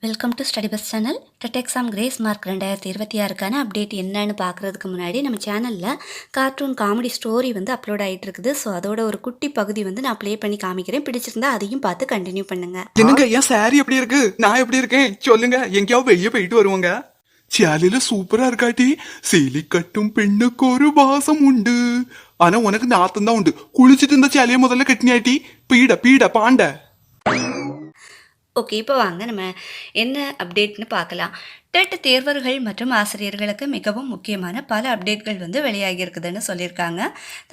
Welcome to study bus channel. TET exam grace mark 2026க்கான update என்னன்னு பார்க்குறதுக்கு முன்னாடி நம்ம சேனலில் கார்ட்டூன் காமெடி ஸ்டோரி அப்லோட் ஆகிட்டு இருக்குது. ஸோ அதோட ஒரு குட்டி பகுதி நான் ப்ளே பண்ணி காமிக்கிறேன். பிடிச்சிருந்தா அதையும் பார்த்து கண்டினியூ பண்ணுங்க. என்னங்க என் சாரி எப்படி இருக்கு, நான் எப்படி இருக்கேன் சொல்லுங்க. எங்கேயாவது வெளியே போயிட்டு வருவாங்க. சேலையில சூப்பரா இருக்காட்டி. சீலி கட்டும் பெண்ணுக்கு ஒரு வாசம் உண்டு, ஆனா உனக்கு நாத்தம் தான் உண்டு. குளிச்சுட்டு இந்த சேலையை முதல்ல கட்டினியாட்டி. பீட பீட பாண்ட. ஓகே, இப்போ வாங்க நம்ம என்ன அப்டேட்னு பார்க்கலாம். டெட் தேர்வர்கள் மற்றும் ஆசிரியர்களுக்கு மிகவும் முக்கியமான பல அப்டேட்கள் வெளியாகி இருக்குதுன்னு சொல்லியிருக்காங்க.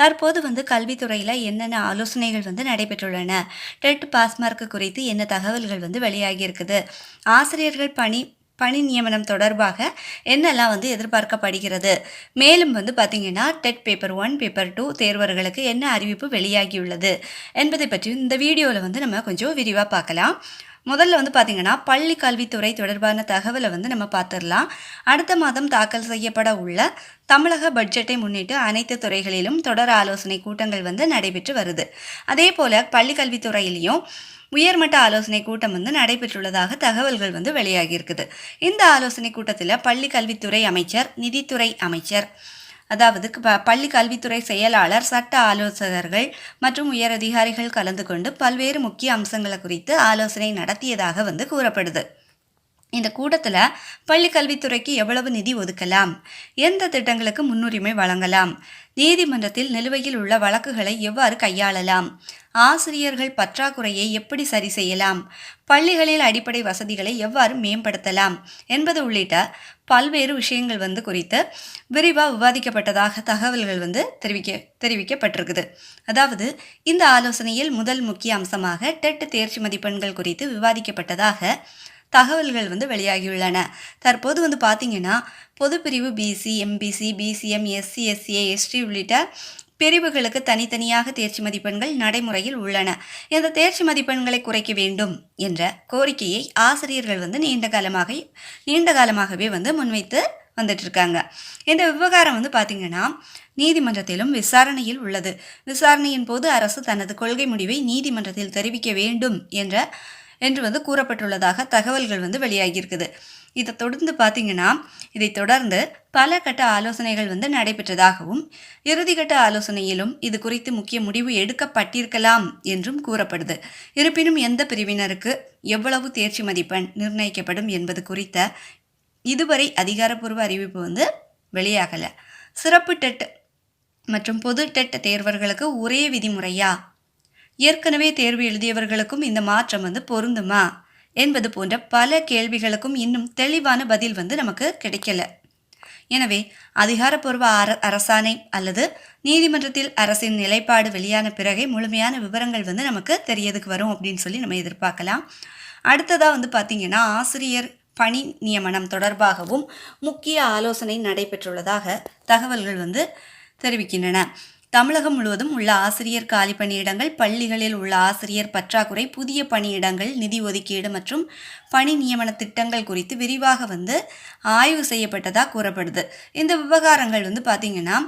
தற்போது கல்வித்துறையில் என்னென்ன ஆலோசனைகள் நடைபெற்றுள்ளன, டெட் பாஸ் மார்க் குறித்து என்ன தகவல்கள் வெளியாகி இருக்குது, ஆசிரியர்கள் பணி நியமனம் தொடர்பாக என்னெல்லாம் எதிர்பார்க்கப்படுகிறது, மேலும் பார்த்தீங்கன்னா டெட் பேப்பர் 1 பேப்பர் 2 தேர்வர்களுக்கு என்ன அறிவிப்பு வெளியாகியுள்ளது என்பதை பற்றி இந்த வீடியோவில் நம்ம கொஞ்சம் விரிவாக பார்க்கலாம். முதல்ல பார்த்தீங்கன்னா பள்ளி கல்வித்துறை தொடர்பான தகவலை நம்ம பார்த்துடலாம். அடுத்த மாதம் தாக்கல் செய்யப்பட உள்ள தமிழக பட்ஜெட்டை முன்னிட்டு அனைத்து துறைகளிலும் தொடர் ஆலோசனை கூட்டங்கள் நடைபெற்று வருது. அதே போல் பள்ளி கல்வித்துறையிலையும் உயர்மட்ட ஆலோசனை கூட்டம் நடைபெற்றுள்ளதாக தகவல்கள் வெளியாகி இருக்குது. இந்த ஆலோசனை கூட்டத்தில் பள்ளி கல்வித்துறை அமைச்சர், நிதித்துறை அமைச்சர், அதாவது பள்ளி கல்வித்துறை செயலாளர், சட்ட ஆலோசகர்கள் மற்றும் உயரதிகாரிகள் கலந்து கொண்டு பல்வேறு முக்கிய அம்சங்களை குறித்து ஆலோசனை நடத்தியதாக கூறப்படுது. இந்த கூட்டத்தில் பள்ளி கல்வித்துறைக்கு எவ்வளவு நிதி ஒதுக்கலாம், எந்த திட்டங்களுக்கு முன்னுரிமை வழங்கலாம், நீதிமன்றத்தில் நிலுவையில் உள்ள வழக்குகளை எவ்வாறு கையாளலாம், ஆசிரியர்கள் பற்றாக்குறையை எப்படி சரி செய்யலாம், பள்ளிகளில் அடிப்படை வசதிகளை எவ்வாறு மேம்படுத்தலாம் என்பது உள்ளிட்ட பல்வேறு விஷயங்கள் குறித்து விரிவாக விவாதிக்கப்பட்டதாக தகவல்கள் தெரிவிக்கப்பட்டிருக்குது. அதாவது இந்த ஆலோசனையில் முதல் முக்கிய அம்சமாக டெட் தேர்ச்சி மதிப்பெண்கள் குறித்து விவாதிக்கப்பட்டதாக தகவல்கள் வெளியாகியுள்ளன. தற்போது பார்த்தீங்கன்னா பொதுப்பிரிவு BC, MBC, BCM, SC, SCA, ST உள்ளிட்ட பிரிவுகளுக்கு தனித்தனியாக தேர்ச்சி மதிப்பெண்கள் நடைமுறையில் உள்ளன. இந்த தேர்ச்சி மதிப்பெண்களை குறைக்க வேண்டும் என்ற கோரிக்கையை ஆசிரியர்கள் நீண்ட காலமாகவே முன்வைத்து வந்துட்டு இருக்காங்க. இந்த விவகாரம் பார்த்தீங்கன்னா நீதிமன்றத்திலும் விசாரணையில் உள்ளது. விசாரணையின் போது அரசு தனது கொள்கை முடிவை நீதிமன்றத்தில் தெரிவிக்க வேண்டும் என்று கூறப்பட்டுள்ளதாக தகவல்கள் வெளியாகியிருக்குது. இதை தொடர்ந்து பல கட்ட ஆலோசனைகள் நடைபெற்றதாகவும் இறுதிக்கட்ட ஆலோசனையிலும் இது குறித்து முக்கிய முடிவு எடுக்கப்பட்டிருக்கலாம் என்றும் கூறப்படுது. இருப்பினும் எந்த பிரிவினருக்கு எவ்வளவு தேர்ச்சி மதிப்பெண் நிர்ணயிக்கப்படும் என்பது குறித்த இதுவரை அதிகாரப்பூர்வ அறிவிப்பு வெளியாகலை. சிறப்பு டெட் மற்றும் பொது டெட் தேர்வர்களுக்கு ஒரே விதிமுறையா, ஏற்கனவே தேர்வு எழுதியவர்களுக்கும் இந்த மாற்றம் பொருந்துமா என்பது போன்ற பல கேள்விகளுக்கும் இன்னும் தெளிவான பதில் நமக்கு கிடைக்கல. எனவே அதிகாரப்பூர்வ அரசாணை அல்லது நீதிமன்றத்தில் அரசின் நிலைப்பாடு வெளியான பிறகே முழுமையான விவரங்கள் நமக்கு தெரியதுக்கு வரும் அப்படின்னு நம்ம எதிர்பார்க்கலாம். அடுத்ததாக பார்த்தீங்கன்னா ஆசிரியர் பணி நியமனம் தொடர்பாகவும் முக்கிய ஆலோசனை நடைபெற்றுள்ளதாக தகவல்கள் தெரிவிக்கின்றன. தமிழகம் முழுவதும் உள்ள ஆசிரியர் காலி பணியிடங்கள், பள்ளிகளில் உள்ள ஆசிரியர் பற்றாக்குறை, புதிய பணியிடங்கள், நிதி ஒதுக்கீடு மற்றும் பணி நியமன திட்டங்கள் குறித்து விரிவாக ஆய்வு செய்யப்பட்டதாக கூறப்படுது. இந்த விவகாரங்கள் பார்த்தீங்கன்னா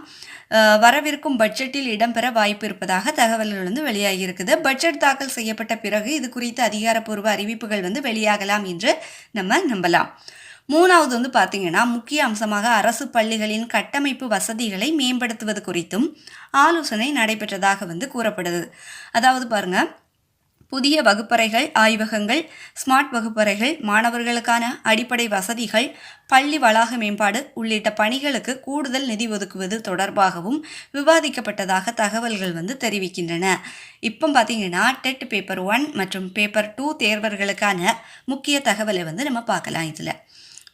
வரவிருக்கும் பட்ஜெட்டில் இடம்பெற வாய்ப்பு இருப்பதாக தகவல்கள் வெளியாகி இருக்குது. பட்ஜெட் தாக்கல் செய்யப்பட்ட பிறகு இது குறித்து அதிகாரப்பூர்வ அறிவிப்புகள் வெளியாகலாம் என்று நம்ம நம்பலாம். மூணாவது பார்த்தீங்கன்னா முக்கிய அம்சமாக அரசு பள்ளிகளின் கட்டமைப்பு வசதிகளை மேம்படுத்துவது குறித்தும் ஆலோசனை நடைபெற்றதாக கூறப்படுது. அதாவது பாருங்க, புதிய வகுப்பறைகள், ஆய்வகங்கள், ஸ்மார்ட் வகுப்பறைகள், மாணவர்களுக்கான அடிப்படை வசதிகள், பள்ளி வளாக மேம்பாடு உள்ளிட்ட பணிகளுக்கு கூடுதல் நிதி ஒதுக்குவது தொடர்பாகவும் விவாதிக்கப்பட்டதாக தகவல்கள் தெரிவிக்கின்றன. இப்போ பார்த்தீங்கன்னா டெட் பேப்பர் 1 மற்றும் பேப்பர் 2 தேர்வர்களுக்கான முக்கிய தகவலை நம்ம பார்க்கலாம். இதில்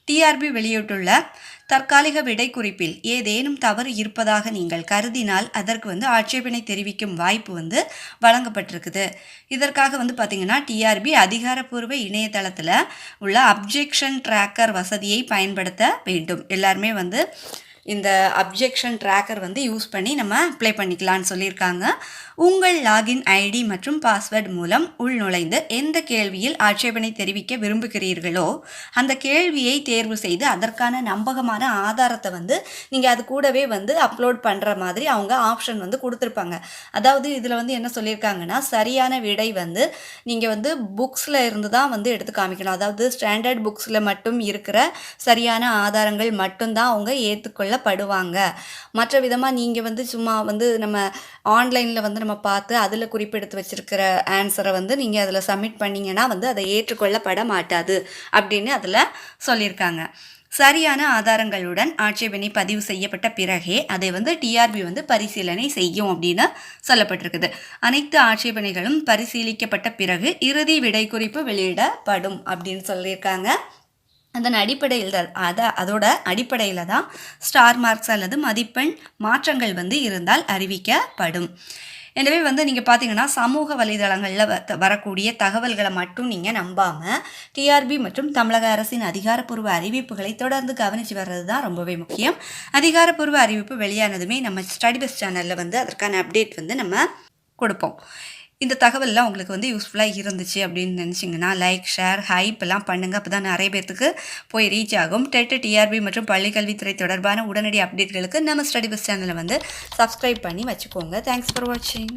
டிஆர்பி வெளியிட்டுள்ள தற்காலிக விடை குறிப்பில் ஏதேனும் தவறு இருப்பதாக நீங்கள் கருதினால் அதற்கு ஆட்சேபனை தெரிவிக்கும் வாய்ப்பு வழங்கப்பட்டிருக்குது. இதற்காக பார்த்தீங்கன்னா டிஆர்பி அதிகாரப்பூர்வ இணையதளத்தில் உள்ள அப்ஜெக்ஷன் ட்ராக்கர் வசதியை பயன்படுத்த வேண்டும். எல்லாருமே இந்த அப்ஜெக்ஷன் ட்ராக்கர் வந்து யூஸ் பண்ணி நம்ம அப்ளை பண்ணிக்கலாம்னு சொல்லியிருக்காங்க. உங்கள் லாகின் ஐடி மற்றும் பாஸ்வேர்ட் மூலம் உள்நுழைந்து எந்த கேள்வியில் ஆட்சேபனை தெரிவிக்க விரும்புகிறீர்களோ அந்த கேள்வியை தேர்வு செய்து அதற்கான நம்பகமான ஆதாரத்தை வந்து நீங்கள் அது கூடவே வந்து அப்லோட் பண்ணுற மாதிரி அவங்க ஆப்ஷன் வந்து கொடுத்துருப்பாங்க. அதாவது இதில் வந்து என்ன சொல்லியிருக்காங்கன்னா, சரியான விடை வந்து நீங்கள் வந்து புக்ஸில் இருந்து தான் வந்து எடுத்து காமிக்கணும். அதாவது ஸ்டாண்டர்ட் புக்ஸில் மட்டும் இருக்கிற சரியான ஆதாரங்கள் மட்டும்தான் அவங்க ஏற்றுக்கொள்ளப்படுவாங்க. மற்ற விதமாக நீங்கள் வந்து சும்மா வந்து நம்ம ஆன்லைனில் வந்து நம்ம பார்த்து அதில் குறிப்பெடுத்து வச்சிருக்கிற ஆன்சரை வந்து நீங்கள் அதில் சப்மிட் பண்ணிங்கன்னா வந்து அதை ஏற்றுக்கொள்ளப்பட மாட்டாது அப்படின்னு அதில் சொல்லியிருக்காங்க. சரியான ஆதாரங்களுடன் ஆட்சேபனை பதிவு செய்யப்பட்ட பிறகே அதை வந்து டிஆர்பி வந்து பரிசீலனை செய்யும் அப்படின்னு சொல்லப்பட்டிருக்குது. அனைத்து ஆட்சேபனைகளும் பரிசீலிக்கப்பட்ட பிறகு இறுதி விடை குறிப்பு வெளியிடப்படும் அப்படின்னு சொல்லியிருக்காங்க. அதன் அடிப்படையில் அதோட அடிப்படையில் தான் ஸ்டார் மார்க்ஸ் அல்லது மதிப்பெண் மாற்றங்கள் வந்து இருந்தால் அறிவிக்கப்படும். எனவே வந்து நீங்கள் பார்த்தீங்கன்னா சமூக வலைதளங்களில் வரக்கூடிய தகவல்களை மட்டும் நீங்கள் நம்பாமல் டிஆர்பி மற்றும் தமிழக அரசின் அதிகாரப்பூர்வ அறிவிப்புகளை தொடர்ந்து கவனித்து வர்றது தான் ரொம்பவே முக்கியம். அதிகாரப்பூர்வ அறிவிப்பு வெளியானதுமே நம்ம ஸ்டடி பெஸ்ட் சேனலில் வந்து அதற்கான அப்டேட் வந்து நம்ம கொடுப்போம். இந்த தகவல்லாம் உங்களுக்கு வந்து யூஸ்ஃபுல்லாக இருந்துச்சு அப்படின்னு நினச்சிங்கன்னா லைக், ஷேர், ஹைப் எல்லாம் பண்ணுங்கள். அப்போ தான் நிறைய பேர்த்துக்கு போய் ரீச் ஆகும். டெட், டிஆர்பி மற்றும் பள்ளிக்கல்வித்துறை தொடர்பான உடனடி அப்டேட்களுக்கு நம்ம ஸ்டடி பெஸ்ட் சேனலை வந்து சப்ஸ்கிரைப் பண்ணி வச்சுக்கோங்க. தேங்க்ஸ் ஃபார் வாட்சிங்.